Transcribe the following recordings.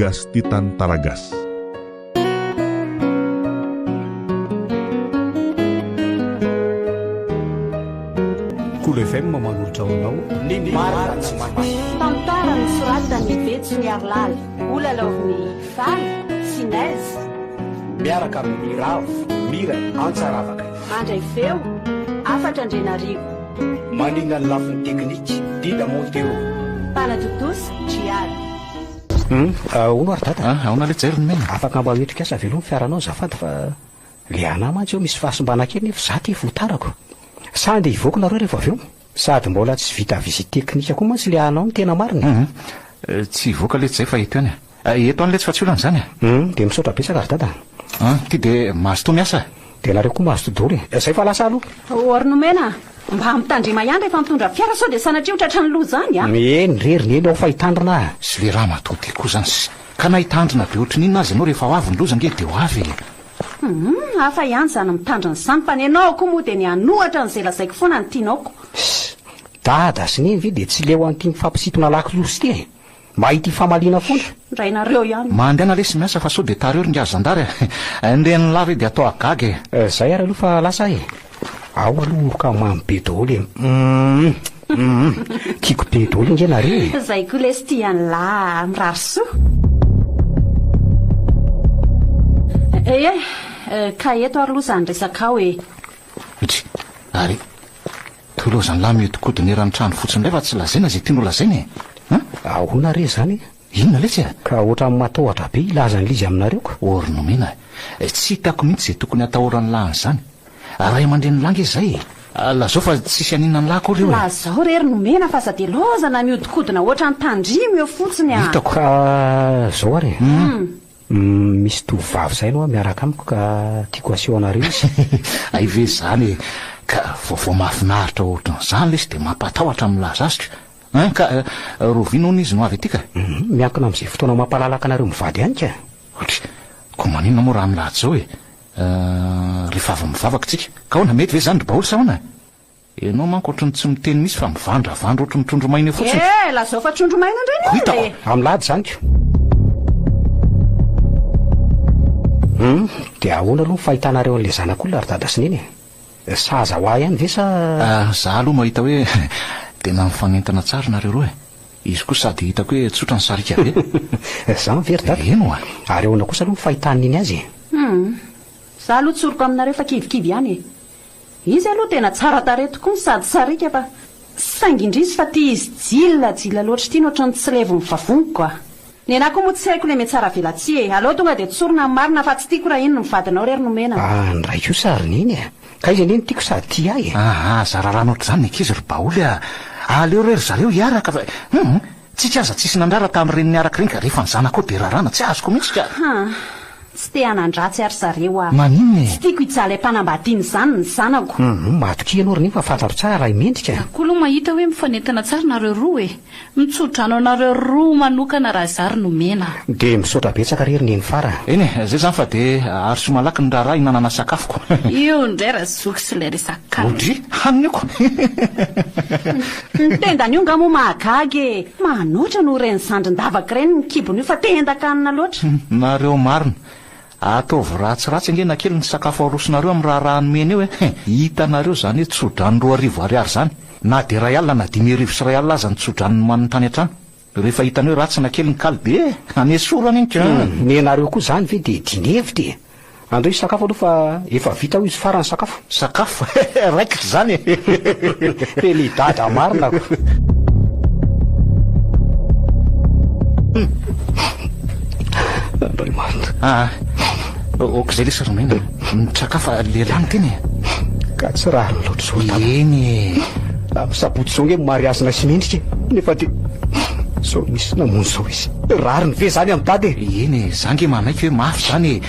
Bagas Titan Taragas. Cool FM manolotra honao ny tantara ny soratany vetsy ny arlala olalaoviny faly sinaizy miaraka amin'ny ravo mira antsaravaka mandray feo afatra andrenarivo manina ny lafiny teknika dida monteo panatotosy triary ono ary dada aona le jeriny mena afaka mba hoetrika asa veloha fiaranao zafady fa le ana mantsy eo misy fahasombana kely nefa za ty votarako sady hivoaka nareo rehefa avy eo sady mbola tsy vita visite teknika koa mantsy le anao ny tena marina tsy voaka le tsy zay fa eto any eto any le tsy fa tsy olana zany de misaotra betsaka ary dada ty de mahazo to miasa de nareo koa mahazo todoly zay fa lasa aloha ornomena mba mitandrima ihany rehefa mitondra fiara sao de sanatria hotratra ny loha zany a eny reriny eny ao fa hitandrina sy le raha matody koa zany ka na hitandrina be ohatry n'inona azy ianao rehefa ho avy ny loza nge de ho avy hafa ihany zany mitandriny zany fa ny anao koa moa de ny anohatra n'izay lazaiko foana ny tianaoko dada sy neny ve de tsy leo an'ity mifampisitona laky losy ty mahity famaliana foana rainareo ihany mandehana lesy miasa fa sao de tareo ry ngiazo zandary ndren'ny lava de atao agagy zay ary aloha fa lasa ao aloha ka mamy be daholo tiako be daholo nge nare zay koa lesy tiany la mirary soa ka eto ary loha zany resaka ao tsy ary toloha zany la mihodikodyny ranotrano fotsiny ray fa tsy lazaina zay tiano lazainy ahona re zany inona letsy ka ohatra amin'ny matahotra be ilazany lizy aminareo ka ornomena tsy hitako mihitsy zay tokony atahoran'ny lahany zany ray aman-dreny langa izy zay lazao fa tsisy aninany lahy koa reo lazao rery nomena fa sady lozana miodikodina ohatra ny tandrimy eo fotsiny hitako ka zao ary misy tovavy zay no miaraka amiko ka tiako aseho anareo izy aive zany ka vaovao mahafinaritra ohatran'izany lesy de mampatahotra amin'ny lahazazitra ka rovinona izy no avy aty ka miankina amin'izay fotoana mampalalaka anareo mivady ihany ka otry ko maninona moa raha milahatra zao rehefa avy mivavaka tsika ka hoana mety ve zany ry baoly sa hoana ianao manko ohatrany tsy miteny misy fa mivandravandra ohatry ny trondro maina eo fotsiny lazao fa trondro maina indreny hitako amin'ny lady zany ko de ahoana aloha fahitanareo an'le zanak'olona ary dada sy neny saza ho ahy ihany ve sa za aloha mahita hoe tena mifanentana tsara nareo roa izy koa sady hitako hoe tsotra ny sarika be za mivery dada eno ary ahoana kosa aloha fahitan'iny azy za aloha tsoroko aminareo fa kivikivy ihany izy aloha tena tsara tare tokoa ny sady sarika fa saingindrisy fa ty izy jila loatra ty no ohatrany tsy levo mivavoniko a ny anahy koa moa tsy haiko le me tsara velatsy aleo tonga de tsorona ny marina fa tsy tiako raha iny no mivadinao rery nomena ndray ko sary niny ka izy aneny tiako sady ty ahy zara raha noatra zany ankizy ry baoly aleo rery zareo hiaraka fa tsika aza tsisy nandrara tamin'ireny niaraka reny ka rehefa ny zanako de rarana tsy azoko mihitsy ka tsy te hanandratsy ary zareo maninny tsy tiako hijaly am-panambadiany zany ny zanako matoky ianao ry neny fa fantaro tsara raha imendrika koa aloha mahita hoe mifanentana tsara nareo roa mitsodrano anareo roa manokana raha zary nomena de misaotra betsaka rery neny fara eny zay zany fa de ary somalaky ny raharaha inanana sakafoko io ndray raha zoky sy lay resaka odry haniko ny tendany io nga moa mahagagy manoatra no reny zandrin-davaka reny ny kibony io fa tendakanina loatra nareo marina ataovy ratsiratsy ange na kely ny sakafo arosonareo amin'ny raharaha nomena eo hitanareo zany hoe tsodrany 2,000 zany na de ray alina na 5,000 sy ray alina aza ny tsodrany manontany an-trano rehefa hitanao hoe ratsy na kely ny kaly de anesorana iny ka ny anareo koa zany ve de dinevy andreo izy sakafo aloha fa efa vita ho izy farany sakafo raikitra zany pelidada marina ko andray marina oko zay lesy romena misakafa lehilahy ny teny ka tsy raha loatra zao eny saboty zao nge mariazina sy mendrika nefa de so misy namono zao izy rary ny ve zany amin'ny tady eny za nge manaiky hoe mafy zany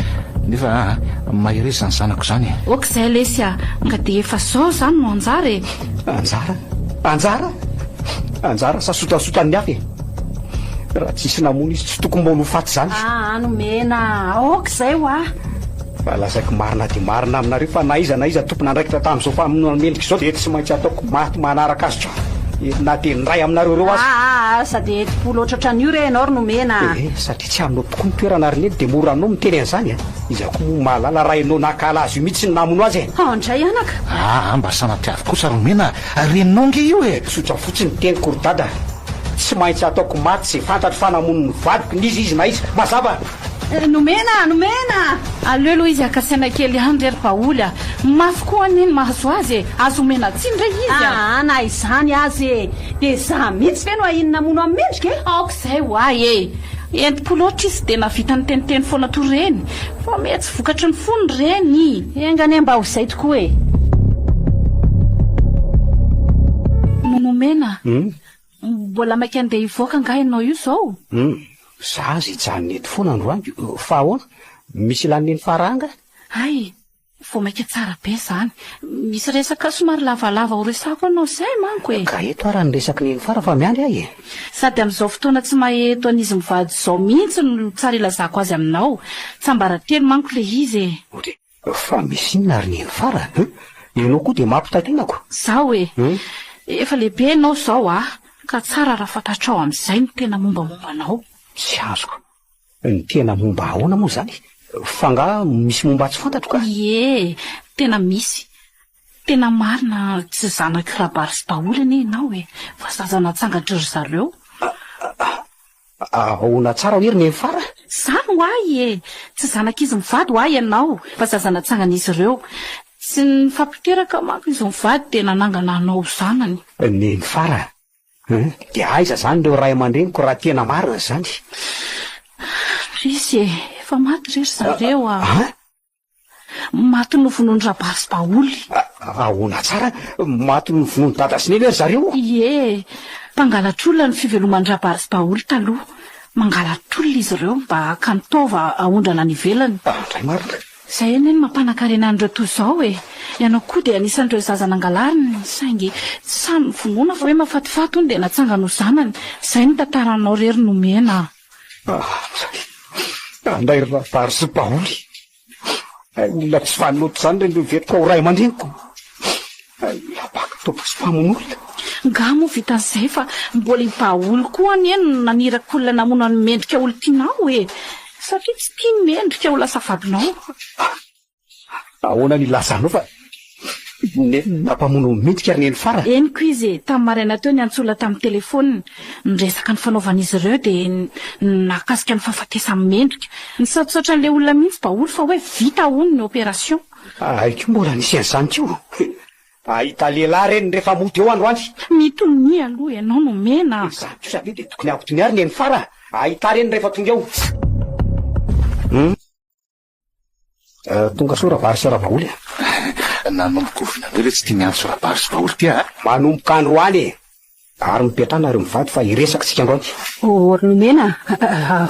nefa maherezy zany zanako zany oka zay lesy ka de efa zao zany no anjara anjara sasotasotan'ny afy raha tsisy namono izy tsy tokony mbolo faty zany nomena oka zay ho fa lazaiko marina de marina aminareo fa na iza tompona andraikitra tamin'izao fa mendrika izao de tsy maintsy ataoko maty manaraka azy na dia nyray aminareo reo azy sady epolo ohatratra an'io re ianao ry nomena satria tsy aminao tokoa mitoerana ry neny dia mora anao miteny an'izany izako mo mahalala raha ianao nakala azy io mihitsy ny namono azy andray anaka mba sanatry avy kosa romena reninao nge io sotra fotsiny teny korodada tsy maintsy ataoko maty zay fantatry fa namono ny vadiko nizy izy na izy mazava nomena aleo aloha izy akasaina kely ihany rery paoly mafy koa aneny mahazo azy azo omena tsiny ndray izy na izany azy dia za mihitsy ve no ahinona mono amin'ny mendrika aoko izay ho ay entipolo oatra izy dia navita ny teniteny foana to reny fa mety vokatry ny fony reny engany mba ho izay tokoa nomena mbola maika andeha hivoaka nga ianao io zao za zay janony eto foana androango fa ahoana misy laniny faranga ay vo maika tsara be zany misy resaka somary lavalava ho resako anao zay manko ka eto araha ny resaky neny fara fa miandry ay sady amin'izao fotoana tsy maheto an'izy mivady zao mihitsy no tsara ilazako azy aminao tsambaratelo manko le izy fa misy inona ary neny fara ianao koa dia mampitatenako zao efa lehibe anao zao ka tsara raha fantatrao amin'izay ny tena mombamombanao tsy azoko ny tena momba ahoana moa zany fa nga misy momba tsy fantatro ka tena misy tena marina tsy zanako rabary sy paoly anie ianao fa zazanatsangatra ry zareo ahoana tsara hoery neny fara zany ho ay tsy zanak'izy mivady ho ay ianao fa zazanatsangana izy ireo tsy ny fampiteraka manko izy mivady dia nanangana anao zanany neny fara dia aiza zany reo ray aman-dreniko raha tena marina zany izy efa maty rery zareo maty no vonony rabary sy paoly ahoana tsara maty no vonony dada sy neny ry zareo mpangalatr'olona ny fivelomany rabary sy paoly taloha mangalatr'olona izy ireo mba kantaova aondrana ny ivelany ray marina izay eny mampanankarena an'ireo toy izao ianao koa dia anisan'ireo zazanangalariny saingy samy vonoana fa hoe mafatifaty ony dia natsangano zanany izay ny tantaranao rery nomena andray rabary sy paoly olona tsy fanoloto zany reny vetiko ao ray aman-dreniko labaka tompoko sy mpamon'olona nga moa vitan'izay fa mbola i paoly koa any eny naniraka olona namono any mendrika olo tianao satria tsy tia ny mendrika ho lasa vadinao ahoana ny lazanao fa nampamono mendrika ary neny fara eniko izy tamin'ny maraina teo ny antsola tamin'ny telefônina nyresaka ny fanaovan'izy ireo dia nakasika ny fahafatesa amin'ny mendrika ny sarosarotra n'ilay olona mihitsy paoly fa hoe vita hony ny opération aiko mbola nisy an'izany kio ahita lehilahy reny rehefa moty eo androany mitony aloha ianao nomena zany ko sabe dia tokony ampitony ary neny fara ahita reny rehefa tonga eo tonga so rabary sy rabaoly nanomboka ovinareo re tsy tia miantso rabary sy paoly ty manomboka androany ary mipetrana ary mivady fa iresaka tsika androany ry nomena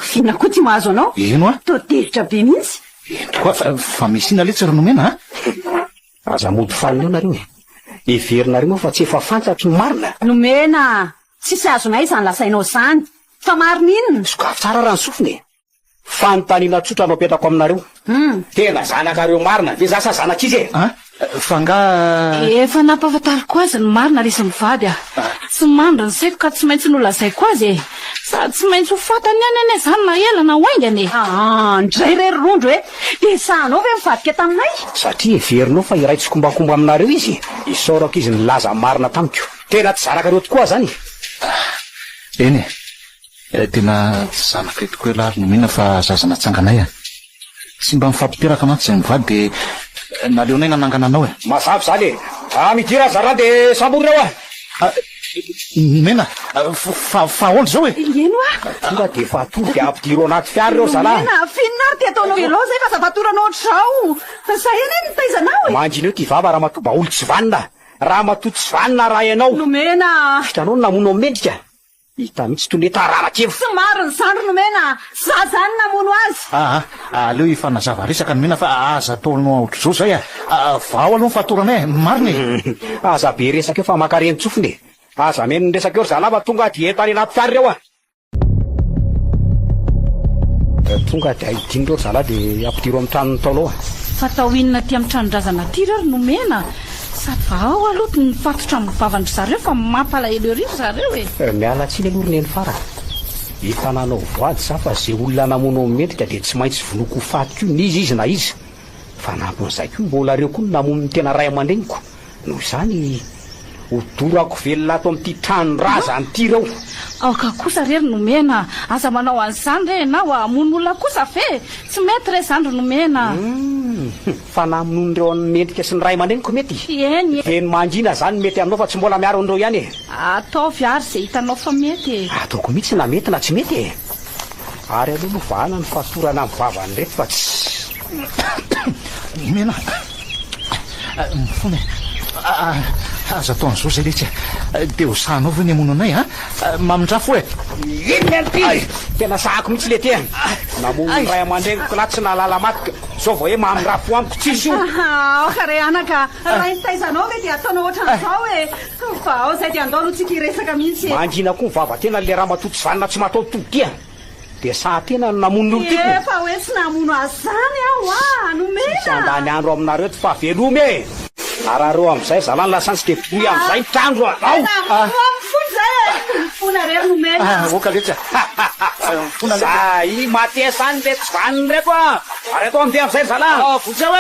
fina koa ty mahazo anao ino todevitra be mihitsy koa fa misy ina letsy ry nomena aza mody falina eo nareo everinareo moa fa tsy efa fantatry ny marina nomena tsisy azonay izany lasainao zany fa marina inona sokafy tsara raha ny sofiny fanontaniana tsotra no apetrako aminareo tena zanakareo marina ve zasa zanak'izy fa nga efa nampahafantariko azy ny marina resy mivady tsy mandry ny saiko ka tsy maintsy nolazaiko azy sady tsy maintsy ho fatany any ane zany na ela na oaingany ndray rery rondro dia sahanao ve mivadika taminay satria everinao fa iray tsykombakomba aminareo izy isaorako izy nilaza marina tamiko tena tsy zanakareo tokoa zany eny tena tsy zanaka tokoa lahary nomena fa zazanatsanganay tsy mba mifampiteraka mantsy zay mivady dia naleonay nanangana anao mazavy zany midira zara dia samborina nomena fa ondry zao eno tonga dia fa tonga dia ampidiro anaty fiary reo zalahy fininary ty ataonao eloha zay fa zavatorana ohatr'izao zay eny nitaizanao manjina eo ty vava raha matoba olo tsy vanina raha matoa tsy vanina raha ianao nomena hitanao no namono mendrika hita mihitsy toneta rarakevo tsy mariny zandro nomena za zany namono azy aleo ifanazava resaka nomena fa aza ataonao ohatr'izao zay vao aloha nyfahatoranay mariny aza be resaka eo fa makareny tsofiny aza meno ny resaka eo ry zalava tonga dia entany anaty fiary reo tonga dia idiny reo ry zalahy dia ampidiro amin'ny tranony taolao fa tao inona ty amin'ny tranondrazana ty reo ry nomena sady vao aloha nifatotra amin'ny vavandry zareo fa mampalahelo erio zareo miala tsiny alorony eny fara efa nanao voady za fa zay olona namono mendrika dia tsy maintsy vonoko faty io nizy izy na izy fa nampon'izay ko mbola reo koa namono tena ray aman-dreniko noho izany hodorako velona ato amin'ity tranoraza nyty reo aoka kosa rery nomena aza manao an'izany re na amono olona kosa fe tsy mety re zany ry nomena fa namonon'ireo amin'ny mendrika sy ny ray aman-dreniko mety eny veny mandrina zany mety aminao fa tsy mbola miaro an'ireo ihany ataovy ary zay hitanao fa mety ataoko mihitsy na mety na tsy mety ary aloha novahana ny fatorana amin'ny vavany reto fa tsy mena mifony aza ataon'izao zay letsy dia ho sahanao ve ny amono anay mamindrafo iny tena sahako mihitsy le ty namono ny ray aman-dreniko na tsy nalala matika zao vao hoe mamindrafo amiko tsisy io ka re anaka raha nitaizanao ve dia ataonao ohatran'izao fa ao zay dia andao no tsika iresaka mihitsy mandrina koa mivava tena le raha matoto vanina tsy matao todia dia sahatena namono olo tiko fa hoe tsy namono azy zany aho nomena andany andro aminareo ty fa velomy araha reo amin'izay zalany lasansy dia boy amin'izay trandro fona rery nomena oka letsy i matesany le tsy vaniny reko ary atao am'de amin'izay zala votseo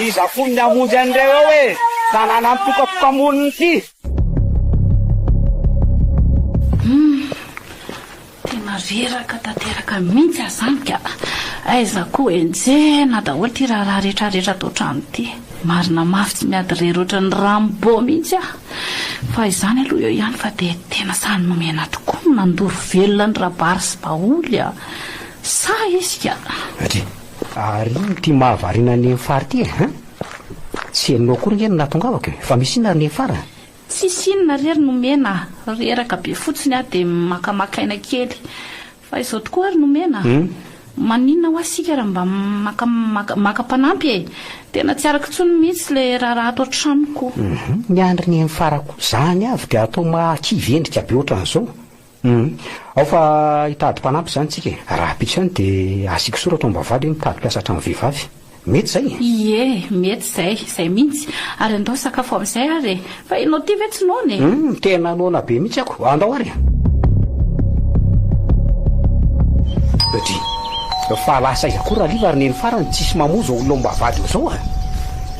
iza fony ny amonjy an'ireo eo hoe tanàna mitokafokamoniny ty reraka tanteraka mihitsy azany ka aiza koa enjena daholo ty raha rehetrarehetra atao trano ty marina mafy tsy miady rery oatra ny rambo mihitsy fa izany aloha eo ihany fa dia tena sany nomena tokoa nandoro velona ny rabary sy baoly sa izy ka ary ty mahavariana ny emfary ty tsy enonao kory ngeny natongavako fa misy ina ny emfara tsisy inona rery nomena reraka be fotsiny dia makamakaina kely fa izao tokoa ary nomena maninona ho asika raha mba makapanampy tena tsy araka tsony mihitsy le raha ato an-tranoko ny andry ny mifarako zany avy dia atao makivendrika be ohatran'izao ao fa hitady mpanampy zany tsika raha pitso any dia asika soratra mbavady hoe mitady mpiasa trano vehivavy mety zay mety zay mihitsy ary andao sakafo amin'izay ary fa inao ty ve tsy nony tena nona be mihitsy ako andao ary fa lasa iza koa raha liva ary neny farany tsisy mamozo olona mbavady zao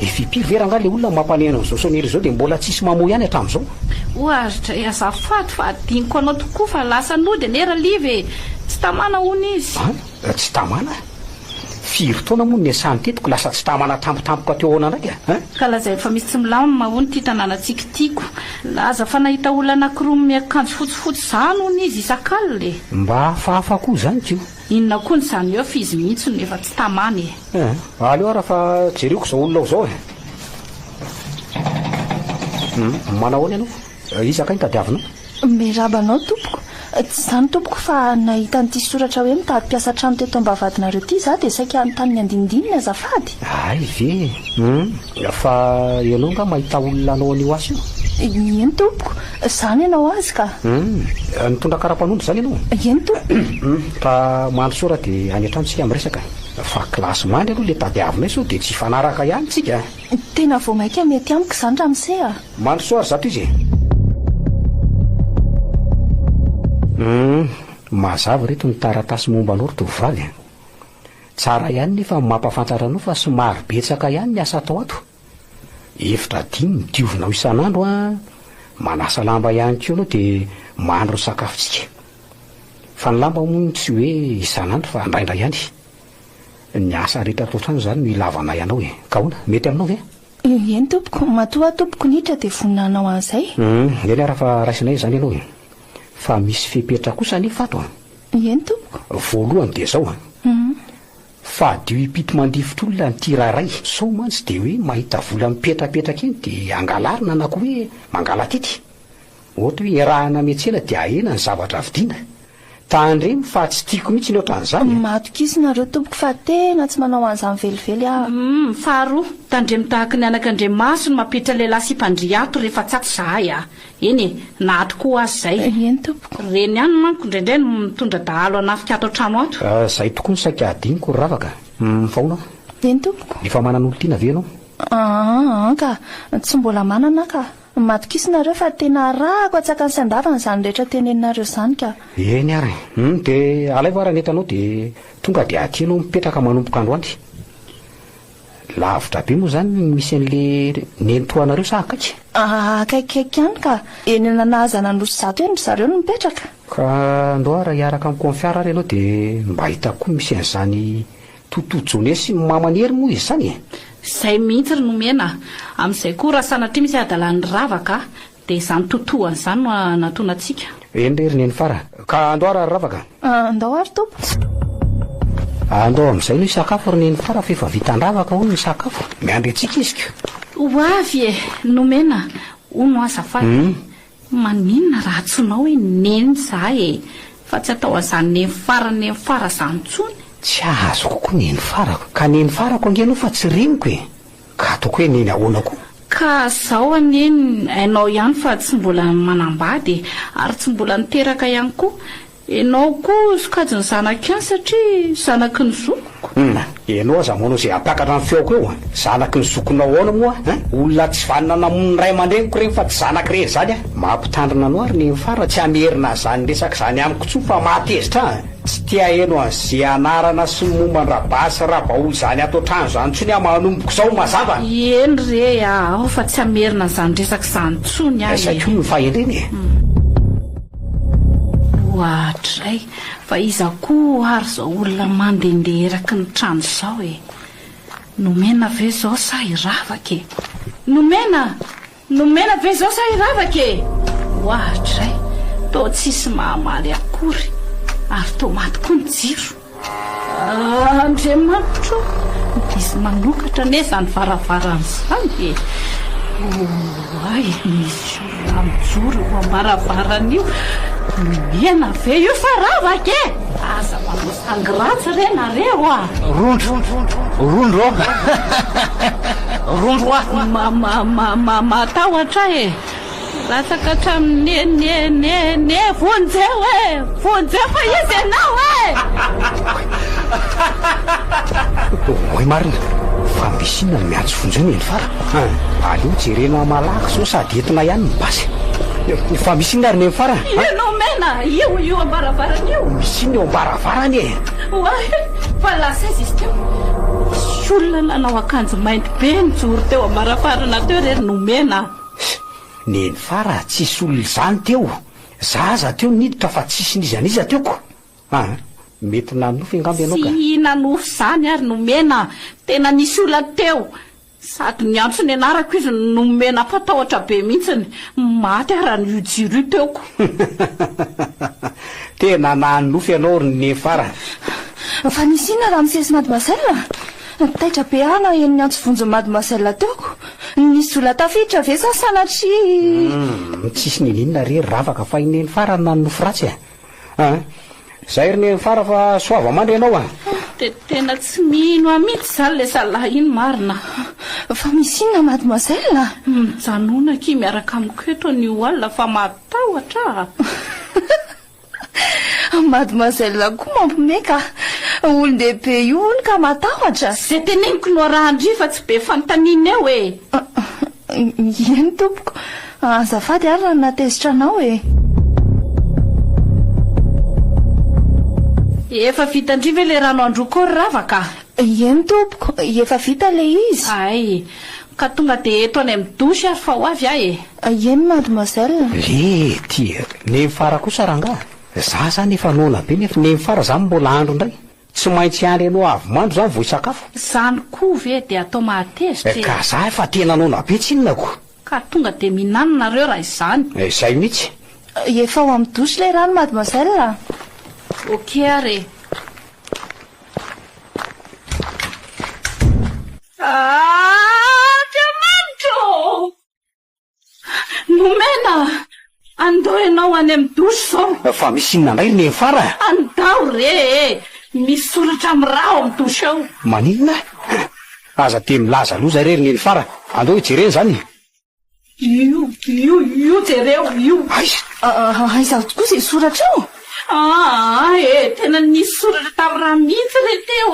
efipiveranga le olona mampanena n'izao sonery zao dia mbola tsisy mamoa ihany hatramin'izao oharitra azafady fa adiniko anao tokoa fa lasa nody nera liva tsy tamana hony izy tsy tamana firy taona moa ny asany tetiko lasa tsy tamana tampotampoka teo ahoana ndraika ka lazay fa misy tsy milamy mahony ty tanànatsika tiako laza fa nahita olona anankiroa miakanjo fotsifotsy zany hony izy isan-kalile mba hafahafa koa zany tio inona koa ny zany eo fa izy mihitsy no efa tsy tamany aleo raha fa jereko zao olona ao zao manao any ianao izaka ny tadiavinao merabanao tompoko tsy zany tompoko fa nahita n'ity soratra hoe mitady mpiasa trano teto ambavadinareo ty za dia saika anytaniny andinidininy azafady ay ve fa ianao nga mahita olona anao an'io asy io eny tompoko zany ianao azy ka nitondra kara-panondro zany ianao eny tompoko fa mandro sora dia any an-tranotsika miresaka fa kilasy mandry aloha le tadiavinay sao dia tsy fanaraka ihany tsika tena vao maika mety amiko zany raha mise mandro soara zato izy mazava reto ny taratasy momba anao ry tovovavy tsara ihany nefa mampafantatra anao fa somary betsaka ihany ny asa atao ato efitra dimy midiovinao isan'andro manasa lamba ihany keo anao dia mandro sakafotsika fa ny lamba moa tsy hoe isan'andro fa andraindray ihany ny asa rehetra atao trano zany no ilavanay anao ka hoana mety aminao ve eny tompoko matoa tompoko nitra dia voninanao an'izay eny araha fa raisinay zany ianao fa misy fepetra kosa nefa ato eny tompoko voalohany dia zao fa dio hipito mandifotr'olona ny tiraray sao mantsy dia hoe mahita vola mipetrapetraka eny dia angalarina na koa hoe mangala tety ohatra hoe irahana metsena dia ahena ny zavatra vidiana tandremy fa tsy tiako mihitsy ny ohatran'izany matokisynareo tompoko fa tena tsy manao an'izany velively faharoa tandremy tahaka ny anak'andriamaso no mampitra lehilahy sy mpandriato rehefa tsato zahay eny nato koa azy zay eny tompoko reny ihany manko indraindray no mitondra dahalo anafika ato trano ato zay tokoa ny saika adiniko ravaka faona eny tompoko efa manan'olo tiana ve anao ka tsy mbola manana ka matokisynareo fa tena rahako atsaka ny sandavana izany rehetra teneninareo izany ka eny ary dia alay va raha netanao dia tonga dia atianao mipetraka manompoka androany lavitra be moa zany misy an'le nenitoanareo sa akaiky akaikikaiky ihany ka eny nanahazana nosy zato eny zareo no mipetraka ka andao raha hiaraka amin'ny konfiara ary ianao dia mba hitako koa misy an'izany totojonesy mamanery moa izy zany izay mihitsy ry nomena amin'izay koa raha sanatria misy adalan'ny ravaka dia izany totohany izany no nataonantsika eny rery neny fara ka andao ary ravaka andao ary tompo andao amin'izay no hisakafo ry neny fara fefa vitan-dravaka ho ny sakafo miandry antsika iziko ho avy e nomena ho no azafady maninona raha tsonao hoe neny zahay e fa tsy atao an'izany neny fara izany tsony tsy azo kokoa neny farako ka neny farako angenao fa tsy riniko e ka ataoko hoe neny ahoanako ka zao aneny hainao ihany fa tsy mbola manambady ary tsy mbola niteraka ihany koa ianao koa sokajiny zanaka ihany satria zanaky ny zokoko ianao aza manao izay ampiakatra amin'ny feoko eo zanaky ny zokonao ahoana moa olona tsy vanina namon'ny ray aman-dreniko regny fa tsy zanaky rery zany mampitandrina anao ary neny fara tsy hamerina zany resaka zany amiko tsoa fa mahatezitra tsy tia eno an'izay anarana sy momban-drabasy rabaolo zany atao trano zany tsony mahanomboko zao mazava eny re ao fa tsy hamerina zany resaka zany tsony zay koa no fahendreny ohatray fa iza koa ary zao olona mandehandeha eraky ny trano zao e nomena ve zao sa iravaka e nomena ve zao sa iravaka e ohatray to tsisy mahamaly akory ary to maty koa ny jiro andriamanitro misy manokatra ne zany varavarany zany e ay misy olona mijoro eo ambaravarana io nomena ve io fa ravaka e aza manao sangratsy re nareo rondro matahotra e ratsaka hatramin'ny vonjeo e vonjeo fa izy ianao e oy marina fa misy inona no miantso vonjeo neny fara aleo jerena malaky zao sady entina ihany ny basy fa misy inona ary neny fara nomena io ambaravarana io misy iny eo ambaravarany e fa lasa izy izy teo misy olona nanao akanjo mainty be nijoro teo ambaravarana teo rery nomena neny fara tsisy olona zany teo zaza teo niditra fa tsisy nizaniza teoko mety nanofy angamby ianao ka tsy nanofy zany ary nomena tena nisy olona teo sady niantso ny anarako izy nomena fatahotra be mihitsiny maty araha ny ujiro teoko tena nanofy ianao ry neny fara fa nisy inona raha misesy mademoiselle taitra be ana eny niantso vonjony mademoiselle teoko nisy olona tafiditra ve sa sanatria tsisy nininona rery ravaka fa ineny fara nanofy ratsy zay ry neny fara fa soava mandry ianao dia tena tsy mino amitsy zany le salahy iny marina fa misy inona mademoiselle mijanonaki miaraka amiko eto ny olona fa matahotra mademoiselle koa mampomeka olon-dehibe io ony ka matahotra zay teneniko no arahandry fa tsy be fanontaniana eo e eny tompoko azafady ary raha natezitra anao e efa vitandri ve le rano androkory ravaka eny tompoko efa vita le izy ay ka tonga dia eto any amin'ny dosy ary fa ho avy ahy eny mademoiselle le tia neny fara kosa rangaha za zany efa nona be nefa neny fara zany mbola andro indray tsy maintsy andry ianao avy mandro zany vo hisakafo zany koa ve dia atao mahatezitra ka za efa tena nona be tsy inonako ka tonga dia minanonareo raha izany zay mihitsy efa ao amin'ny dosy le rano mademoiselle ok ary Diamanto nomena andao ianao any amin'ny dosy zao fa misy inona indray neny fara andao re misy soratra amiraha ao amin'ny dosy ao maninona aza dia milaza loza rery neny fara andao hijereny zany io jereo io aiza tokoa izay soratra ao tena nisy soratra tamin'ny raha mihitsy re teo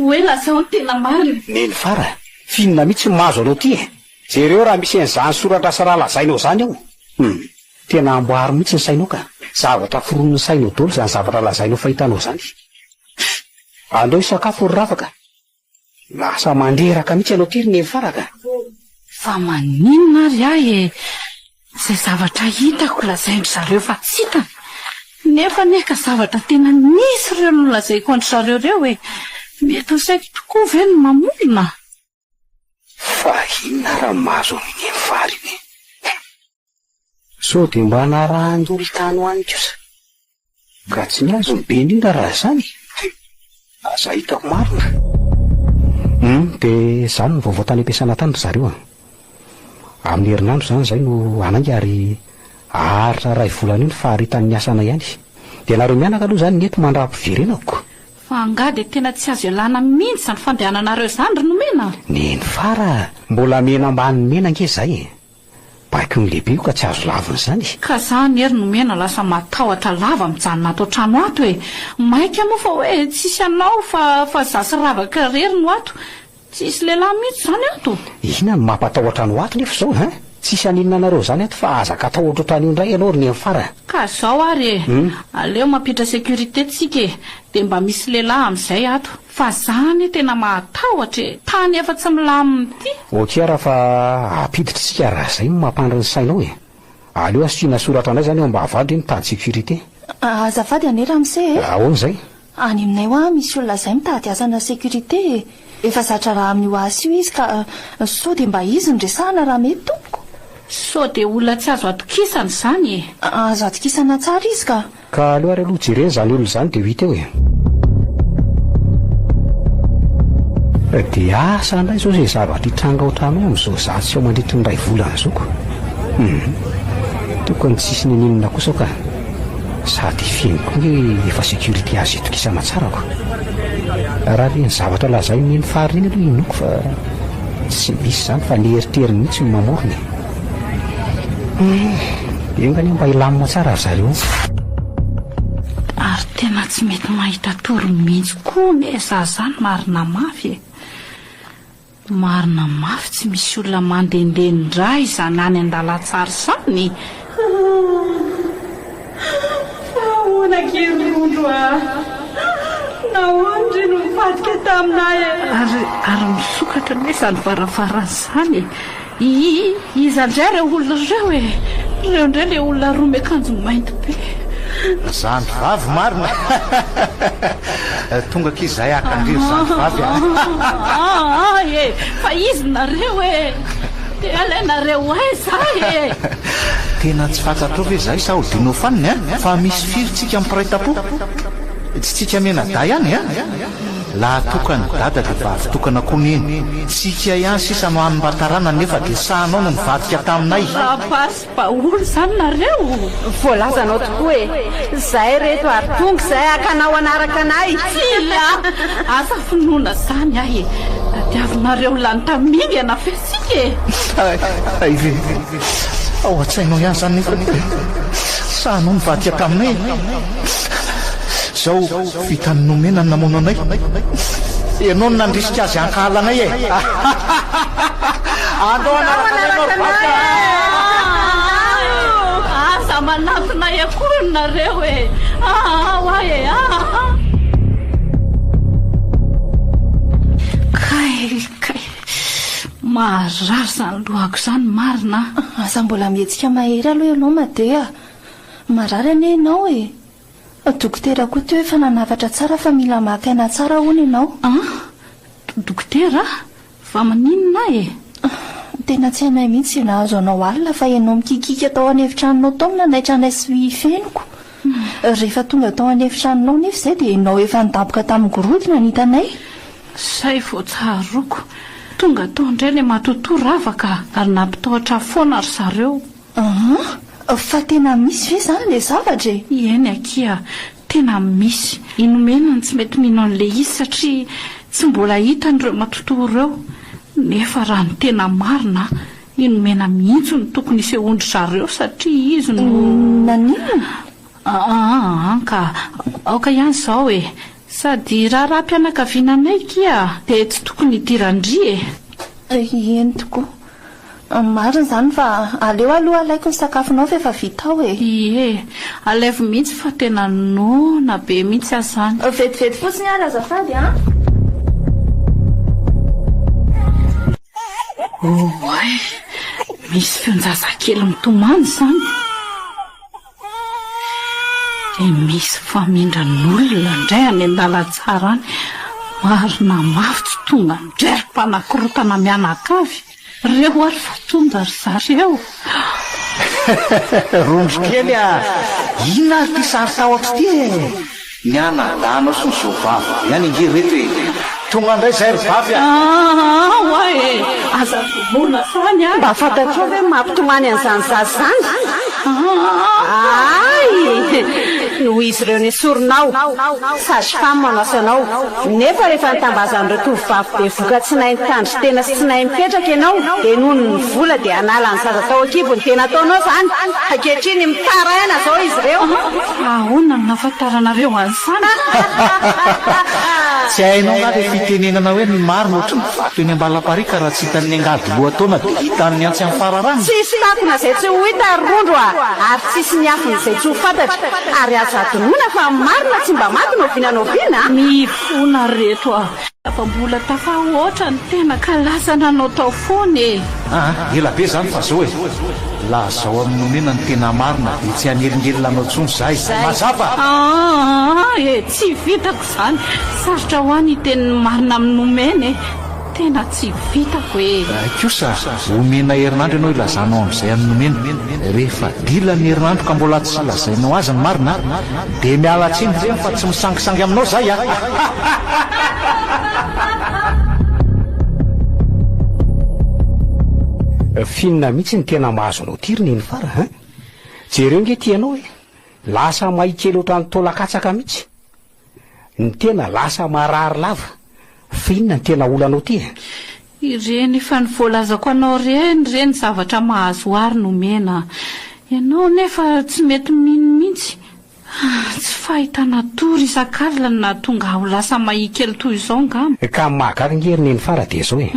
hoe lazao ny tena marina neny fara finona mihitsy mazo anao ty jereo raha misy an'izany soratra sa raha lazainao zany ao tena amboary mihitsy ny sainao ka zavatra foron'ny sainao dolo zany zavatra lazainao fahitanao zany andao isakafo ry ravaka lasa mandreraka mihitsy anao ty ry nefaraka fa maninona ary ahy zay zavatra hitako lazaindry zareo fa tsy hitany nefa neka zavatra tena nisy ireo no lazaiko andry zareo reo mety ho saiko tokoa ve no mamolona fa inona raha mazo amin'ny vary iny so dia mba narahan-dory tany ho any kosa ka tsy ny azo ny be indrindra raha zany aza hitako marina dia zany ny vaovao tany ampiasana tany ry zareo amin'ny herinandro zany zay no anaingy ary aharitra ray volana io ny faharitan'ny asana ihany dia nareo mianaka aloha zany nety mandrapy-verenako fa anga dia tena tsy azo ialana mihitsy zany fandehananareo zany ry nomena neny fara mbola mena ambany mena ange zay baiky ny lehibe io ka tsy azo laviny zany ka zany ery nomena lasa matahotra lava mijanona ato trano ato maika moa fa hoe tsisy anao fa zasy ravaka rery no ato tsisy lehilahy mihitsy zany ato ina no mampatahotra no ato nefa zao tsisy aninona anareo zany ato fa azaka atahotra otrany io ndray ianao ry ny fara ka zao ary aleo mampitra sécurité tsika dia mba misy lehilahy amin'izay ato fa zany tena mahatahotra tany efa tsy milaminy ty okia raha fa apiditra tsika raha zay mampandry ny sainao aleo asiana soratra anay zany eo mba avadry mitady sécurité azafady anera amin'izay ahoana zay any aminay ho misy olona zay mitady asana sécurité efa zatra raha amin'ny hoasy io izy ka so dia mba izy ndresahana raha mety tompoko so dia olona tsy azo atokisana zany azo atokisana tsara izy ka aleo ary aloha jereny zany olona zany dia ho hita eo dia asa indray zao zay zavatra hitranga otrano amin'izao zatsy ao mandritry ny ray volana zoko tokony tsisy ny aninona kosa ka sady fieniko hoe efa sécurité azo hitokisana tsarako raha reny zavatra lazay meny fariny aloha inoko fa tsy misy zany fa leheriteriny mihitsy ny mamorony engany mba hilamina tsara zareo ary tena tsy mety mahita toro mihitsy koa neza zany marina mafy tsy misy olona mandendehandray zany any an-dalantsary zany ahoana kerondro naondry no mifatika taminay ary misokatra ny hoe zany varavarana zany iza ndray reo olona reo ndray le olona roa miakanjo mainty be zany vavy marina tonga k'izay akandriro zany vavy fa izy nareo dia alainareo zay tena tsy fantatro hoe zay sa hodinao faniny fa misy firitsika mipiraita-po tsy tsika mena day ihany laha tokany dada dia vavy tokana koa neny tsika ihany sisa no hanymbatarana nefa dia sahanao no mivadika taminay rapasy baolo zany nareo voalazanao tokoa zay reto ary tonga zay akanao anaraka anay tila asa finoana zany ahy tadiavinareo lanytamingy anafesika aive ao a-tsainao ihany zany nefa sahanao mivadika taminay zao vitany nomena ny namono anay ianao no nandrisika azy ankahalanay andao asa manatonay akory nareo kay marary zany lohako zany marina asa mbola mihetsika mahery aloha ianao madea marary ane ianao dokotera koa teo efa nanavatra tsara fa mila makaina tsara hono ianao dokotera fa maninona tena tsy hainay mihitsy nahazo anao alina fa ianao mikikika tao an'efitranonao taona naitra anay sy feniko rehefa tonga tao an'efitranonao nefa izay dia ianao efa nidaboka tamin'ny gorodona nitanay zay voatsaharoko tonga tao indray le matoto ravaka ary nampitahotra foana ry zareo fa tena misy ve zany le zavatra eny akia tena misy inomenany tsy mety mino an'le izy satria tsy mbola hitan'ireo matoto ireo nefa raha ny tena marina inomena mihitsy ny tokony isehondry zareo satria izy no nanina ka aoka ihany zao sady raha mpianakaviananay kia dia tsy tokony hidirandry Eny tokoa. Marina izany fa aleo aloha alaiko ny sakafonao fa efa vita ao e. Ie, alevo mihitsy fa tena nona be mihitsy azany. Vetivety fotsiny ary azafady a. Oay, misy feonjazakely mitomany izany. Misy famindran'olona indray any an-dalantsara any. Marina mafy tsy tonga midreriko mpanakorotana mianakavy. Reo ary fa tonga ry zareo. Rondro kely inona ary ty sary tahotra ty e? Ny anadano sy ny zovava ihany ingereto e. Tonga indray zay ry vavy oe, aza volona sany a. Mba fantatrao hoe mampitomany an'izany zazy zany. No izy ireo nesoronao sady famanasa anao nefa rehefa nitambazan'ireo tovovavy be voka tsy nahy nitandry tena sy tsy nahy mipetraka ianao dia noho ny vola dia hanala ny zaza tao an-kibo ny tena ataonao zany. Ankehitriny mitaraina zao izy ireo. Ahoana no nafantaranareo an'izany? Tsy hainao nga dia fitenenana hoe ny marina ohatry ny vato eny ambalaparika raha tsy hitan'ny angady lohatona dia hitan'ny antsy amin'ny fararano. Tsisy takona izay tsy ho hita ary rondro ary tsisy ny afin'izay tsy ho fantatra ary azadonoina fa marina tsy mba maty novinanoviana. Mifona reto fa mbola tafahoatra ny tena kalazana anao tao foana e. Ela be zany fa zao e. Laha zao amin'ny omena ny tena marina dia tsy hanelingelina anao tsony zahay. Mazava tsy vitako izany. Sarotra ho any tenin'ny marina amin'ny omena e. Tena tsy vitako e. Kosa omena herinandro ianao ilazanao amin'izay amin'ny omena. Rehefa dila ny herinandro ka mbola tsy lazainao azy ny marina dia miala tsiny zay fa tsy misangisangy aminao zay Finina mihitsy ny tena mahazo anao tiriny iny fara jereo nge tianao e lasa mahikely ohatrany tolakatsaka mihitsy. Ny tena lasa marary lava. Finina ny tena olanao ty e. Ireny efa ny voalazako anao reny zavatra mahazo ary nomena. Ianao nefa tsy mety mino mihitsy. Tsy fahitana tory isan-karila na tonga ho lasa mahikely toy izao ngam. Ka mahagaringeriny iny fara dia zao e.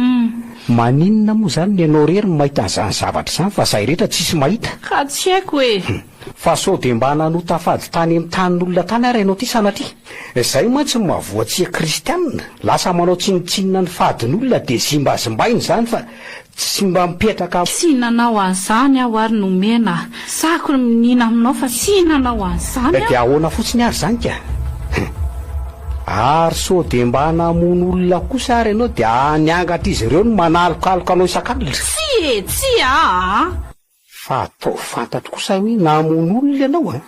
Maninona moa zany ny ianao rery mahita an'izany zavatra izany fa zahay rehetra tsisy mahita. Ka tsy haiko e. Fa sao dia mba nanotafady tany amin'ny tanin'olona tany ary ianao ty sanatria. Izay mantsy mahavoatsia kristianina. Lasa manao tsinitsinina ny fadin'olona dia zimbazimbainy zany fa tsy mba mipetraka. Tsy nanao an'izany aho ary nomena. Sako minina aminao fa tsy nanao an'izany. Dia ahoana fotsiny ary zany ka. Ary sao dia mba namono olona kosa ary ianao dia niangatra izy ireo no manalokaloka anao isan-kalina. Tsy Fa atao fantatro kosa hoe namono olona ianao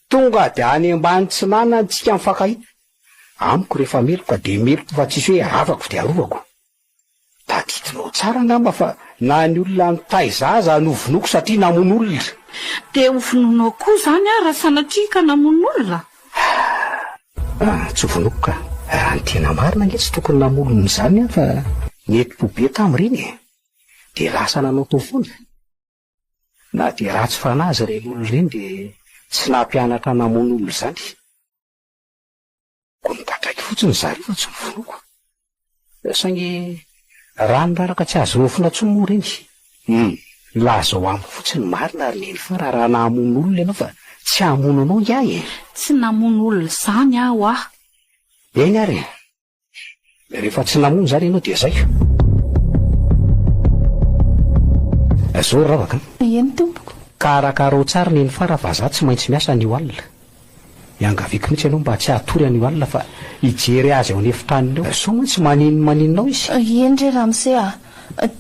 tonga dia any ambany tsinana tsika mifankahita. Amiko rehefa meloka dia meloka fa tsisy hoe avako dia arovako. Taditinao tsara ngamba fa na ny olona mitay zaza novinoko satria namono olona. Dia hovinonao koa zany raha sanatria ka namono olona. Tsy hovinoko ka. Raha ny tena marina nge tsy tokony namolony izany fa nety-po be tamin'ireny dia lasa nanao tao foana. Na dia ratsy fanazy ireny olona ireny dia tsy nampianatra namono olona izany. Ko nikatraiky fotsiny zareo fa tsy novinoko. Saingy raha niraraka tsy azo nofina tsomo reny. Lazao amiko fotsiny marina ary neny fa raha namono olona ianao fa tsy hamono anao iahy. Tsy namono olona izany aho Eny ary. Rehefa tsy namono zany ianao dia zay. Zao ravaka. Eny tompoko. Karakaro tsara neny fara fa za tsy maintsy miasa ny alina. Iangaviako mihitsy ianao mba tsy hatory ny alina fa hijery azy ao anefitraniny. So mantsy maninonao izy. Eny re ramose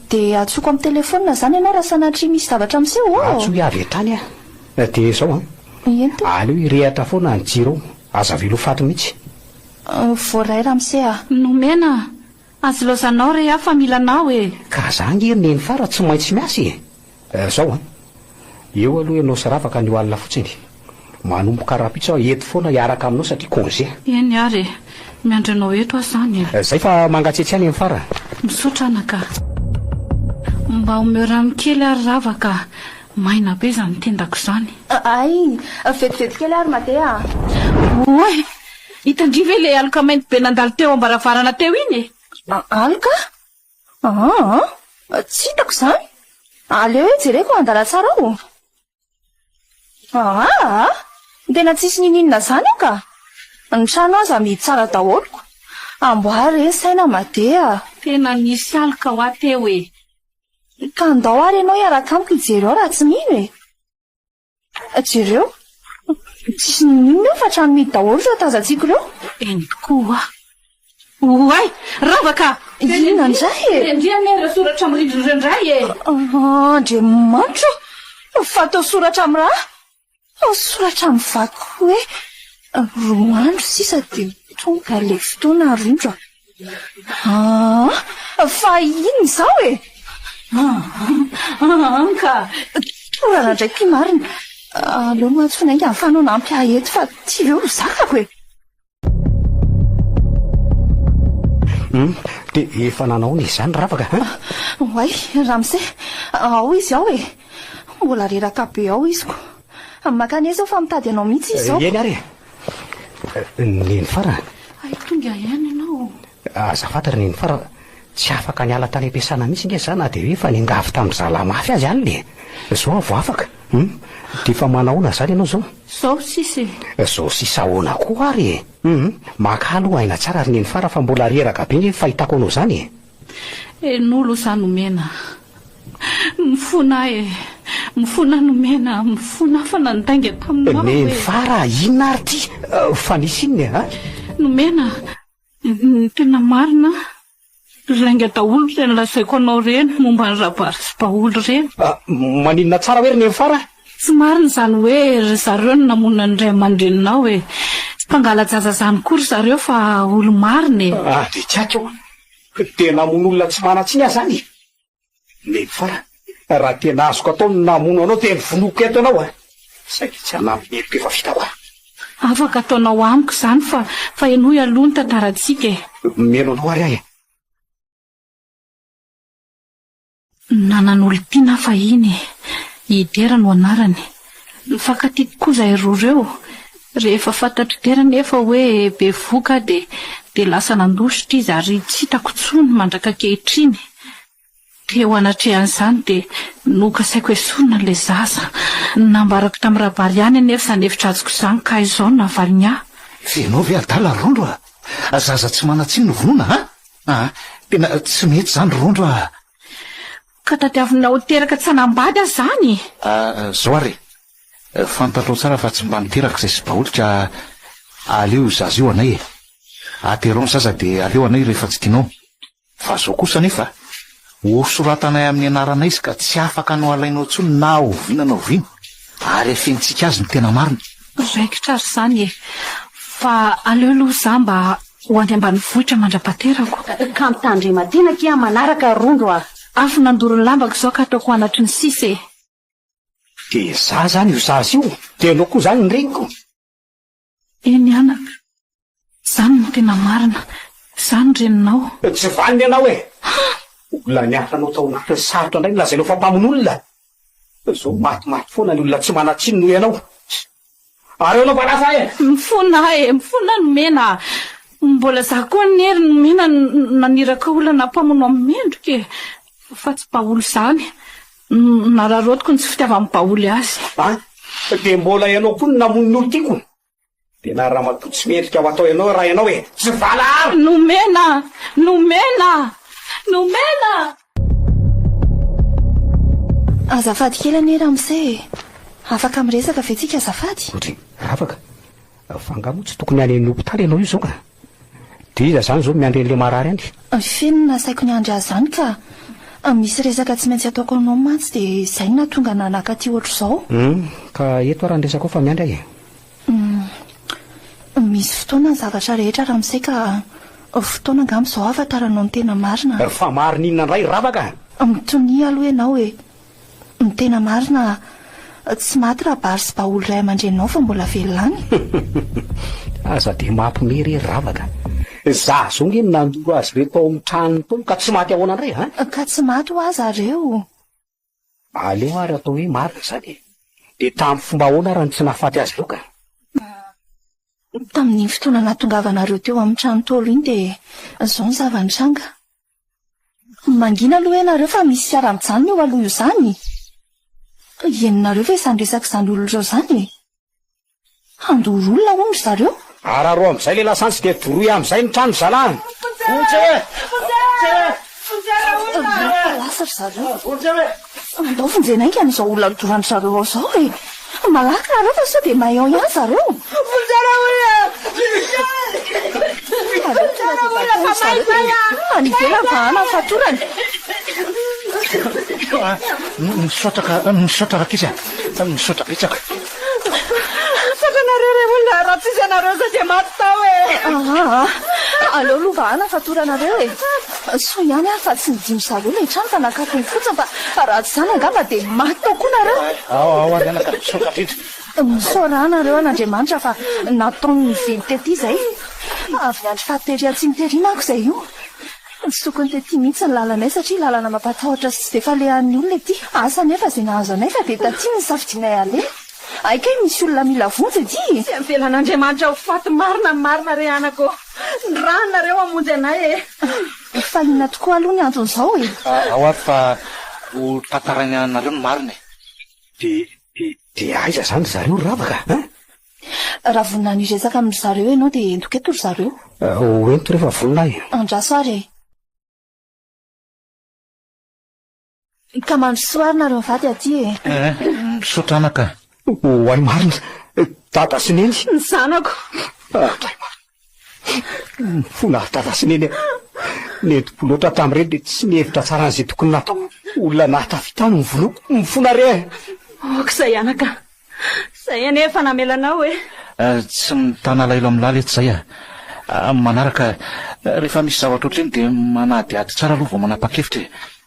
dia atsoko amin'ny telefona zany ianao raha sanatria misy zavatra miseho. Atsoy avy etany dia zao Eny tompoko. aleo hirehatra foana ny jiro aza velo faty mihitsy. Voaray ramose nomena azo lozanao re aho fa milanao e. Ka zangy eri neny fara tsy maintsy miasy zao eo aloha ianao sy ravaka ny alina fotsiny. Manomboka rapitsa aho eto foana hiaraka aminao satria congé. Eny ary miandranao eto aho zany Zay fa mangatsiatsiany amin'ny fara. misotra anaka mba omeo rano kely ary ravaka maina be zany tendako zany. Ay vetivety kely ary matea. Oe hitandriva e le aloka mainty be nandalo teo ambaravarana teo iny Alika? Tsy hitako izany. Aleo hoe jereko andala tsara ao. Tena tsisy nininona izany ka. Ny trano aza mihidy tsara daholoko. Amboary saina madea. Tena nisy alika ho ateo e. Ka andao ary ianao hiaraka amiko hijereo raha tsy mino e. Jereo? Tsisy nininona fa trano mihidy daholo ireo tazantsika ireo. Eny tokoa. Oay, ravaka! Inona indray e? Endriana soratra amin'ny rindrina indray e. Andriamanitra! Fa atao soratra amin'ny raha? Soratra amin'ny vaky hoe 2 andro sisa dia tonga ilay fotoana rindro. Fa ino izao e? Ka torana ndraiky marina. Aleo mahatsona inga afanao nampy aheto fa tsy eo ho zakako e. Dia efa nanao izany ravaka. Oay, Ramse, ao izy ao e. Mbola reraka be ao iziko. Makaneza ao fa mitady anao mihitsy izy ao. Eny ary. Neny fara. Ay tonga ihany ianao. Azafady neny fara. Tsy afaka niala tany am-piasana mihitsy nge zana dia hoe fa ningavy tamin'ny zalamafy azy any le. Zao avo afaka. Dia fa manahoana zany ianao zao? Zao sisy. Zao sisa ahoana koa ary e. Maka aloha aina tsara ary neny fara fa mbola reraka be nge fahitako anao zany e. En'olo izany nomena. Mifona e. Mifona nomena. Mifona fa nandainga taminao e. Neny fara inona ary ty? Fa nisy inona e? Nomena. Tena marina. Rainga daholo tena lazaiko anao reny momba ny rabary sy baolo reny. Maninona tsara hoe ry neny fara? Tsy marina izany hoe ry zareo no namonina ny ray aman-dreninao e. Tsy mpangalajaza izany kory zareo fa olo marina e. Dia tsy aiko. Dia namono olona tsy manatsinya zany. Neny fara, raha tena azoko atao ny namono anao dia nivonoko eto ianao a. Saika tsy hanampy heliko efa vita hoa. Afaka ataonao amiko izany fa enoy aloha ny tantarantsika e. Meno anao ary ahy. Nanan'olo tiana fahiny, Idera no anarany. Nifankatia tokoa izahay roa ireo. Rehefa fantatry Idera nefa hoe be voka dia lasa nandositra izy ary tsy hitako tsony mandraka ankehitriny. Teo anatrehan'izany dia nokasaiko esorina ilay zaza. Nambarako tamin'ny rabary ihany anefa izany hevitra azoko izany ka izao navaly ahy. Fenao ve adala rondro a? Zaza tsy manatsiny vonona a? Tena tsy mety izany rondro a. Ka tadiavina ho teraka tsy hanambady azy zany. Zao ary, fantatro tsara fa tsy mba niteraka izay sy baolitra aleo zaza io anay e. Aterao ny zaza dia aleo anay rehefa tsy tianao. Fa zao kosa nefa, hosoratanay amin'ny anaranay izy ka tsy afaka anao alainao tsony na oviana na oviana. Ary efentsika azy ny tena marina. Raikitra ary izany e. Fa aleo aloha izany mba ho any ambanivohitra mandra-paterako. Ka mitandrematenaka iha manaraka rondro a. Afo nandoro ny lambako izao ka ataoko anatry ny sisa e. Dia za zany io zaza io. Dia anao koa zany ny reniko. Eny anaka. Izany no tena marina. Izany reninao. Tsy vaniny ianao e. Olona niaranao tao anatin'ny sarotra indray lazainao fampamon'olona. Zao matimaty foana ny olona tsy manatsiny noho ianao. Ary anao manafa e. Mifona nomena. Mbola za koa ny hery nomena naniraka olana mpamono amin'ny mendrika e. Fa tsy baolo izany. Nararotiko ny tsy fitiava-my baoly azy. Dia mbola ianao koa ny namono ny olo tiako. Dia na raha matoa tsy mendrika ho atao ianao raha ianao e. Tsy vala ary. Nomena. Azafady kely anie Ramse. Afaka miresaka ve tsika azafady? Otry, afaka. Fangamo tsy tokony any amin'ny hopitaly ianao io zao ka. Dia iza zany zao miandren'ilay marary any. Feno nasaiko ny andry azy zany ka misy resaka tsy maintsy ataoko anao mantsy dia izay na tonga nanaka aty ohatr' izao. Ka eto raha ndresako fa miandry ahy. Misy fotoana ny zavatra rehetra Ramse ka fotoana angamba izao afantaranao ny tena marina. Fa marina inona indray ravaka? Mitonia aloha ianao e. Ny tena marina tsy maty raha bary sy baolo ray aman-drenao fa mbola velona any. Aza dia mampimery ravaka. Za zao nge nandoro azy ireo tao amin'ny tranony tao ka tsy maty ahoana indray ha? Ka tsy maty ho azy areo. Aleo ary atao hoe marina izany. Dia tamin'ny fomba ahoana raha tsy nahafaty azy ireo ka? Tamin'ny fotoana nahatongavanareo teo amin'ny trano tolo iny dia izao ny zava-nitranga. Mangina aloha ianareo fa misy fiara-mijanona eo aloha io izany. Ienonareo ve izany resaka izany olona ireo izany e? Handoro olona hono zareo? Araro amin'izay le lasantsy dia doroy amin'izay ny trano zalahy. Lasatra zareo. Andao fonjenainga n'izao olona dorany zareo ao izao e. Malaka nareo fa sao dia mahay ao ihany zareo. Anivela vahana ny fatorany. Misaotraka kisa. Misaotra betsaka. Fatanareo re olona raha tsisy anareo za dia maty tao e. Aleo aloha vahana fatorana e. So ihany fa tsy nidimy zareo le trano fa nakatony fotsiny fa raha tsy izany angamba dia maty tao koa nareo. Ao anaka misaotra indrindra. Misaora nareo an'Andriamanitra fa nataony nively tety izay. Avy andry fahatery tsy niteriana ako izay io. Tsy tokony tety mihitsy ny lalana satria lalana mampatahotra sy tsy dia falehan'ny olona ety. Asa nefa izay nahazo anay fa dia taty ny safidianay aleha. Aikay misy olona mila vonjy ety. Tsy avelan'Andriamanitra ho faty marina re anako. Ny ranonareo amonjy anay e. Faliana tokoa aloha ny antony izao e. Ao ary fa ho tantarainy anareo ny marina. Dia aiza izany zareo ravaka? Raha vonina niresaka amin'ny zareo ianao dia entoketo ry zareo. Hoento rehefa vonina e. Andraso ary e. Ka mandrosoa ary nareo mivady aty e. Misaotra anaka. Ho any marina. Dada sy neny. Ny zanako. Fona dada sy neny. Nentiko loatra tamin'ireny dia tsy nihevitra tsara an'izay tokony natao. Olona nahatafitany mifona re. Okizay anaka. Izay anefa namelanao e. Tsy mitana lailo amin'ny lala eto izay manaraka rehefa misy zavatra ohatrany dia manadiady tsara aloha vao manapa-kevitra.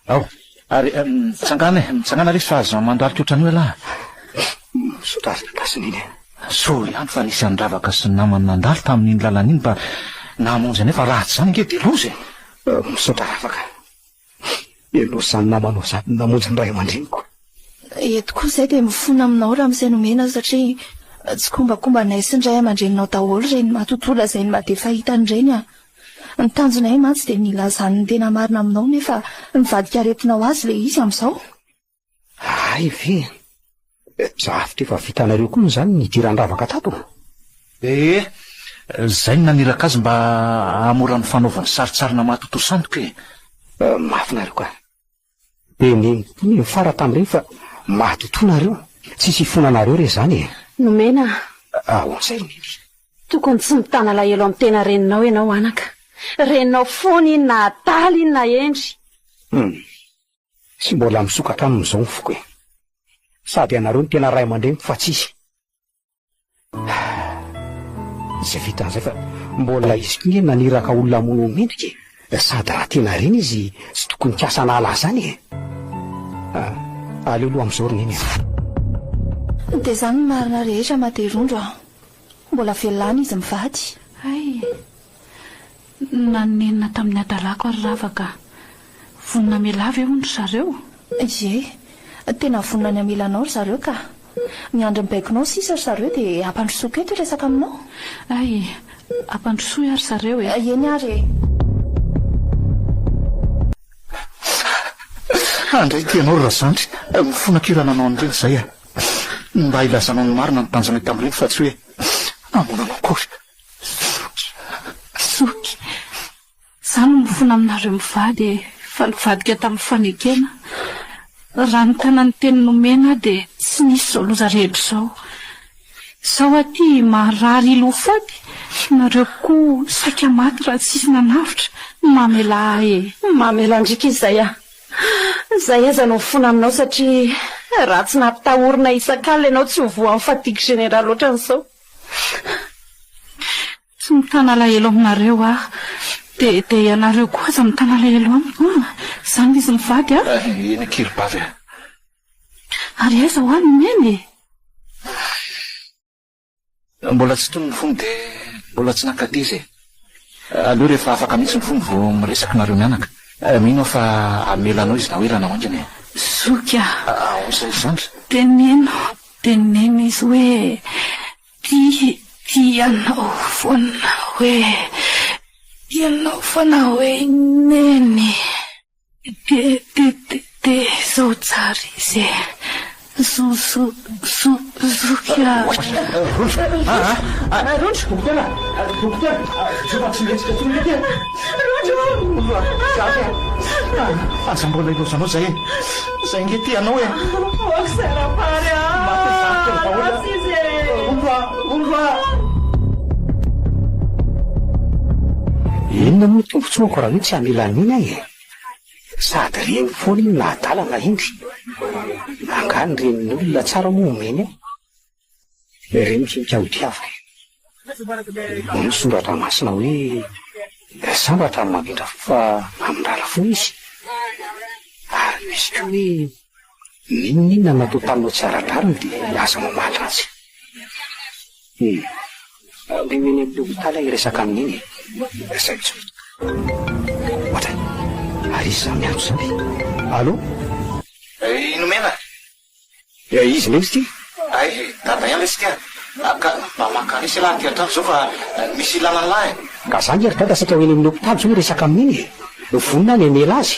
Ao ary mitsangana rehefa azo mandaliko ohatrany hoe lahy. Misaotra sy neny. So ihany fa nisy andravaka sy namany nandalo tamin'iny lalana iny mba nahamonjy anefa ratsy izany nge dia loza. Misaotra ravaka. Ianao izany namanao izany namonjy ny ray aman-dreniko. Eto koa izay dia mifona aminao raha amin'izay nomena satria tsy kombakombanay sy ny ray aman-dreninao daholo ireny matotola izay ny made fahitany ireny a. Ny tanjonay mantsy dia mila izany ny tena marina aminao nefa mivadika aretinao azy le izy amin'izao. Ay ve. Zavatra efa vitanareo koa izany nidiran-dravaka tato. Izay ny naniraka azy mba hamora ny fanaovany saritsarina mahatoto sandoka e. Mafinareo ka. Dia ny fara tamin'ireny fa mahatotonareo. Tsisy ifonanareo re izany e. Nomena. Ahoan'izay ny. Tokony tsy mitana lahelo amin'ny tena reninao ianao anaka. Reninao foana iny na adaly iny na endry. Tsy mbola misokatra amin'izao ny foko e. Sady anareo ny tena ray aman-dreniko fa tsisy. Izay vita an'izay fa mbola izy koa naniraka olona mono mendrika e. Sady raha tena reny izy tsy tokony kiasa nala izany e. Aleo aloha amin'izao roneny e. Dia izany ny marina rehetra materondro a. Mbola velany izy mivady. Ay, nanenina tamin'ny adalako ary ravaka. Vonina mialava eo ny zareo. Ie, tena vonina ny amelanao ry zareo ka. Miandry mibaikinao sisa ry zareo dia ampandrosoa eto resaka aminao. Ay, ampandrosoa ary zareo e. Eny ary. Andray tianao razandry mifonakirana anao an'ireny izay a. Mba ilazanao ny marina ny tanjanay tamin'ireny fa tsy hoe namonanao akory. Soky. Izany mifona aminareo mivady fa nivadika tamin'ny fanekena. Raha ny tanany teny nomena dia tsy nisy izao loza rehetra izao. Izao aty marary ilofady. Nareo koa saika maty raha tsisy nanavitra. Mamela e. Mamela ndrika izay a. Izay aza no mifona aminao satria raha tsy nampitahorina isan-kalina ianao tsy hovoan'ny fatiky general ohatran'izao. Tsy mitana lahelo aminareo dia ianareo koa aza mitana lahelo amiko. Izany izy mivady a. Eny kiribavy. Ary aiza ho any meny e. Mbola tsy tony ny fony dia mbola tsy nakady izy e. Aleo rehefa afaka mihitsy ny fony vao miresaka nareo mianaka. Mino fa amelanao izy na hoe ranao angeny. Soka. Izay izany. Teneno izy hoe tianao foana hoe neny. de zao tsara izy zokia aza mbola ilozanao zay nge ty anao e inona moa tombontsoako raha io tsy amilan'iny ahy e sady reny foana iny nahadalana indry angany reny olona tsara moa omeny aho reny mifikaodiavaka misoratra masina hoe sambatra ny mamindra fa amindrala fo izy ary misy ko hoe ninona natao taminao tsy aradrariny dia aza mamaly azy lemeny amin'ny hopitaly iresaka amin'iny zay tsy ohatra ary izy za miantso zany allo inomena izy lesy ty ay dada ihany lesy tya ka mamankany sy lahy ty antrano zao fa misy ilanan'lahy ka zany ary dada satria hoeny amin'ny hopitaly zao iresaka amin'iny vonina ny amela azy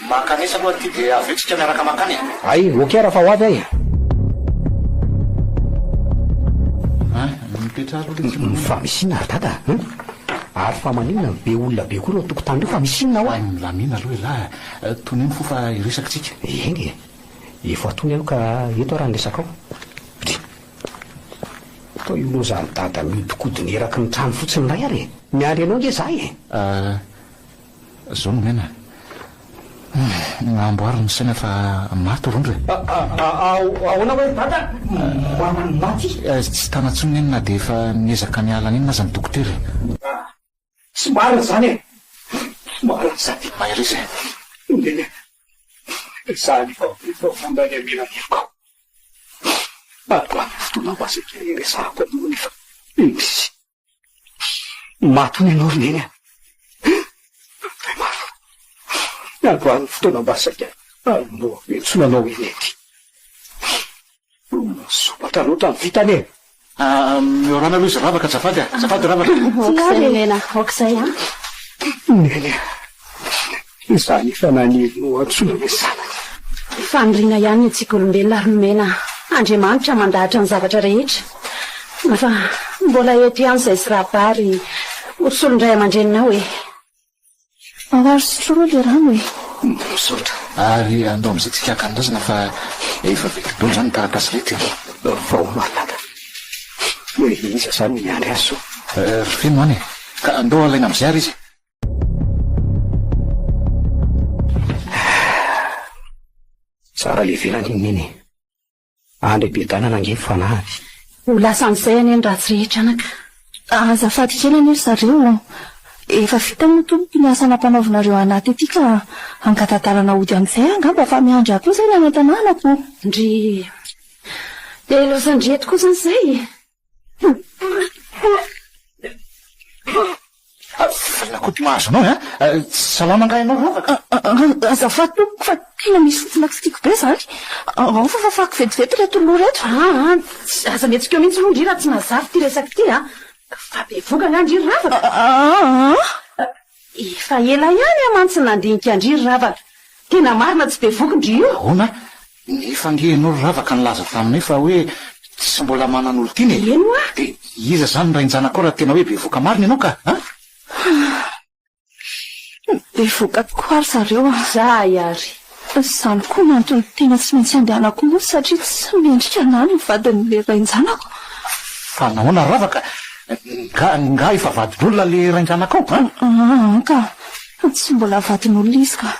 makanesa aloha ty dia avetsika miaraka makany ay okera fa ho avy ahy fa misinna ary dada ary fa maninona be olona be koa reo tokotany reo fa misinna ao milamina aloha ilahy tony iny fofa iresakitsika eny efa atony ao ka eto raha nresaka ao atao io zany dada miodikodiny eraky ny trano fotsiny ray ary miandry anao nge zahy zao no mena namboary ny saina fa maty rondro ahoana hoe dada maty tsy tanatsony enina dia efa niezaka ny alana iny na zany dokotery tsy marina zany marina zany mahiry izy zany fondany amilanevoko fotoana basika resako anao nefa maty ny anao roneny androany fotoana basaka no etsonanao enety sopatra loatra ny vitany miorana aloha izy ravaka zafady zafady ravaka mena okzay a neny zany efa nanino atsona hoe zanany fanirina ihany atsika olombelona ary nomena andriamanitra mandahatra ny zavatra rehetra nafa mbola eto ihany zay sy rahabary hosolondray aman-drenina hoe avary sotroro le rano e misotra ary andao am'izay tsika akanindrazana fa efa vetidolo zany karakasy lety fa ho malata hoe iza zany miandry azy so rifeno any ka andao alaina am'izay ary izy tsara le velany ininy andre be tanana ange fanahany ho lasan'izay any eny raha tsy rehetra anaka azafady kely any ery zareo efa vita moa tomboky ny asa nampanaovinareo anaty ety ka angatadalana ody am'izay angamba fa miandry ako zay na tanànako ndry de losandreto koa zany zay falinakoty mahazo anao salama nga ianao ravaka azafady tompoko fa tena misy fotsinakitiako be zany ao fa fafako vetivety reto loha reto aza metsika eo mihitsy loha ndry raha tsy mazafy ty resaky ty fa be voka ngandry ravaka efa ela ihany amantsy nandinika andry ravaka tena marina tsy be voky ndry io ahoana nefa ngenao ravaka nylaza taminay fa hoe tsy mbola manan'olo tiny eno a de iza zany rainjanakao raha tena hoe be voka marina ianao ka be voka koa ary zareo za iary zany koa nantony tena tsy maintsy andehanako moa satria tsy mendrika nany vadin'le rainjanako fa nahoana ravaka nga efa vadin'olona le rainjanakao ka tsy mbola vadin'olona izy ka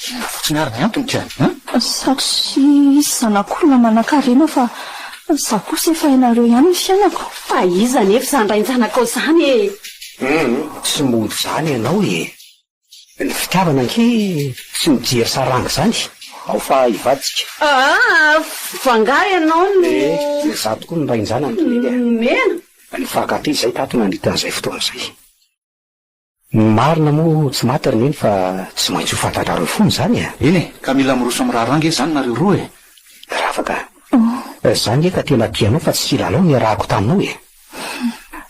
ina fotsiny ary ny antony ty satria izy zanak'olona manan-karena fa za kosa efa hainareo ihany ny fiainako fa iza nefa zany rainjanakao zany tsy mody zany ianao ny fitiavana nke tsy mijery sarangy zany ao fa ivaditsika vanga ianao no za tokoa ny rainjana mena ny fakaty zay tato nandritan'izay fotoana zay marina moa tsy maty ry neny fa tsy maintsy ho fantatrareo fony zany eny ka mila miroso amy raha rangy zany nareo roa ravaka zany efa tena tianao fa tsy lalao ny rahako taminao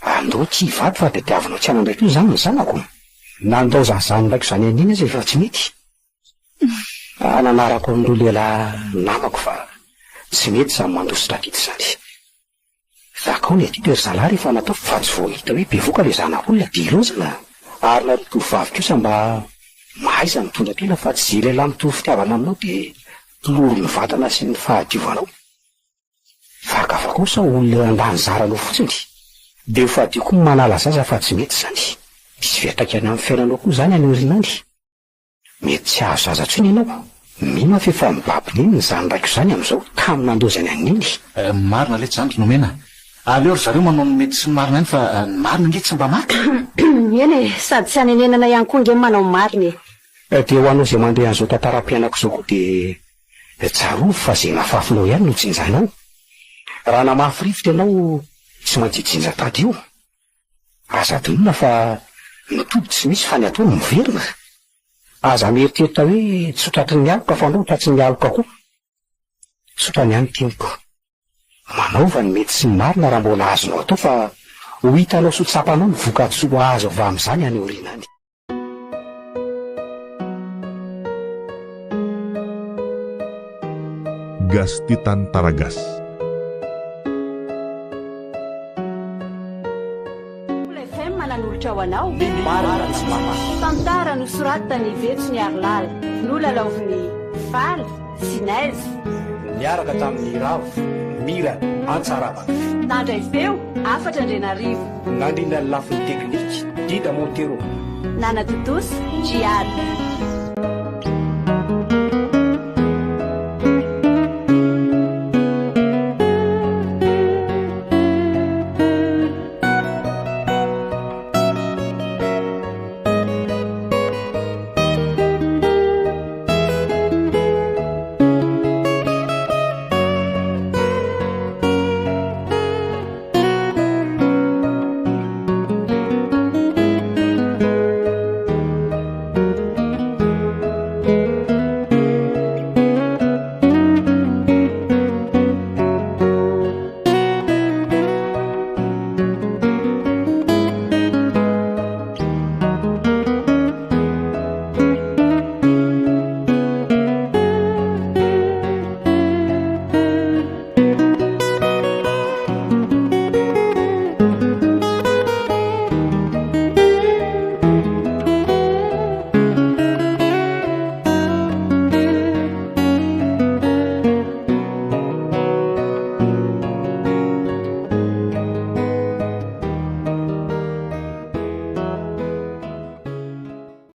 andao tsy ivady fa de tiavinao tsy anandraiky io zany ny zanako nandao zanyzany ndraiky zany an'iny izy efa tsy mety nanarako amin'ireo lehilahy namako fa tsy mety zany mandositra vity zany zakao ny aty toery zalahy rehefa natao fa tsy voahita hoe bevoka le zanak'olona dilozana ary narito vavy kosa mba mahaiza mitondra tena fa tsy lehilahy mitovy fitiavana aminao dia loro ny vatana sy ny fahadiovanao vakava kosa olona andany zaranao fotsiny dia fahadio koa manala zaza fa tsy mety zany misy viatakana amin'ny fiainanao koa zany any orinany mety tsy azo zaza tsony ianao mino fa efa mibabiny iny ny zany raiko zany amin'izao tamin'ny nandozany an'iny marina le jandry nomena aleo ry zareo manao ny mety sy ny marina any fa ny marina nge tsy mba maty eny e sady tsy anenenana ihany koa nge manao marina dia ho anao izay mandeha an'izao tantaram-piainako izao koa dia tsarovy fa izay nafafinao ihany no jinjanao raha namafirifotra ianao tsy manjijinja tady io aza donona fa mitody tsy misy fa ny atao no miverina aza mieritreritra hoe tsotratry ny aloka fa anao tratry ny aloka koa tsotra ny any teniko manaova ny mety sy ny marina raha mbola azonao atao fa ho hitanao sotsapanao ny vokatsoa azo avy amin'izany any orinany Gas Titan Taragas. Manan'olotra ho anao tantara no soratany vetso ny arilala no lalaoviny faly sinaizy niaraka tamin'ny ravo mira antsarabaka nandray feo afatra ndrenarivo nandrina ny lafiny teknika dida montero nanatotosy jiady